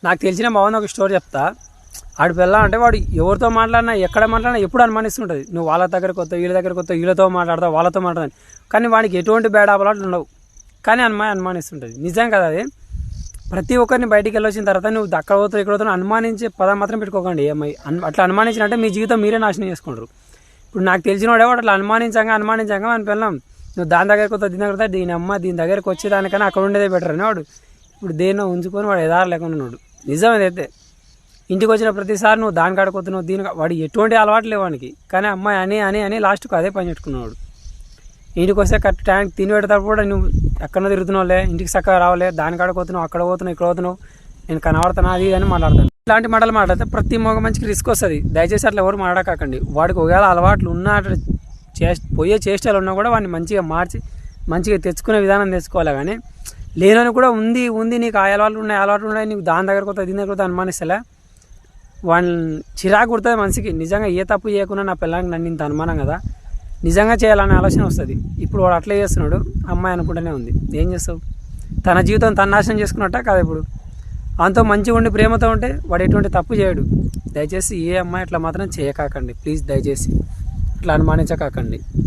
నాకు తెలిసిన బాగుంది ఒక స్టోరీ చెప్తా. ఆడు పిల్ల అంటే వాడు ఎవరితో మాట్లాడినా ఎక్కడ మాట్లాడినా ఎప్పుడు అనుమానిస్తుంటుంది. నువ్వు వాళ్ళ దగ్గరకు వస్తావు, వీళ్ళ దగ్గరకు వస్తావు, వీళ్ళతో మాట్లాడతావు, వాళ్ళతో మాట్లాడతావు. కానీ వాడికి ఎటువంటి బ్యాడ్ అలవాట్లు ఉండవు, కానీ అనుమానిస్తుంటుంది. నిజం కదా అది. ప్రతి ఒక్కరిని బయటికి వెళ్ళొచ్చిన తర్వాత నువ్వు అక్కడ పోతావు ఇక్కడ పోతావు అనుమానించే పదం మాత్రం పెట్టుకోకండి. ఏమై అట్లా అనుమానించినట్టే మీ జీవితం మీరే నాశనం చేసుకుంటారు. ఇప్పుడు నాకు తెలిసిన వాడే వాడు అట్లా అనుమానించంగా అని పిల్లం నువ్వు దాని దగ్గరకు వస్తావు, దీని దగ్గర దీని దగ్గరకు వచ్చేదానికన్నా అక్కడ ఉండేదే బెటర్ అని వాడు ఇప్పుడు దేన్నో ఉంచుకొని వాడు ఎదారు లేకుండా ఉన్నాడు. నిజం ఇదైతే. ఇంటికి వచ్చిన ప్రతిసారి నువ్వు దాని కాడుకోతున్నావు, వాడు ఎటువంటి అలవాటు లేవు వానికి. కానీ అమ్మాయి అని లాస్ట్కు అదే పని పెట్టుకున్నాడు. ఇంటికి వస్తే కరెక్ట్ టైంకి తిని పెడతాడు కూడా నువ్వు ఎక్కడో తిరుగుతున్నావులే, ఇంటికి చక్కగా రావులే, దాని కాడుకోతున్నావు, అక్కడ పోతున్నావు, ఇక్కడ పోతున్నావు, నేను కనబడుతున్నా అది అని మాట్లాడతాను. ఇలాంటి మాటలు మాట్లాడితే ప్రతి మగ మంచికి రిస్క్ వస్తుంది. దయచేసి అట్లా ఎవరు మాట్లాడకండి. వాడికి ఒకవేళ అలవాట్లు ఉన్నా పోయే చేష్టలు ఉన్నా కూడా వాడిని మంచిగా మార్చి మంచిగా తెచ్చుకునే విధానం తెచ్చుకోవాలి. కానీ లేనని కూడా ఉంది నీకు ఆ అలవాట్లు ఉన్నాయి నీకు దాని దగ్గరకు వస్తుంది దీని దగ్గర అనుమానిస్తలే వాడిని చిరాకు కుడుతుంది మనసుకి. నిజంగా ఏ తప్పు చేయకుండా నా పిల్లలకి నన్ను ఇంత అనుమానం కదా, నిజంగా చేయాలనే ఆలోచన వస్తుంది. ఇప్పుడు వాడు అట్లే చేస్తున్నాడు, అమ్మాయి అనుకుంటూనే ఉంది. ఏం చేస్తావు? తన జీవితం తన నాశనం చేసుకున్నట్ట కాదు. ఇప్పుడు అంతో మంచిగా ఉండి ప్రేమతో ఉంటే వాడు ఎటువంటి తప్పు చేయడు. దయచేసి ఏ అమ్మాయి అట్లా మాత్రం చేయకాకండి ప్లీజ్. దయచేసి అట్లా అనుమానించకాకండి.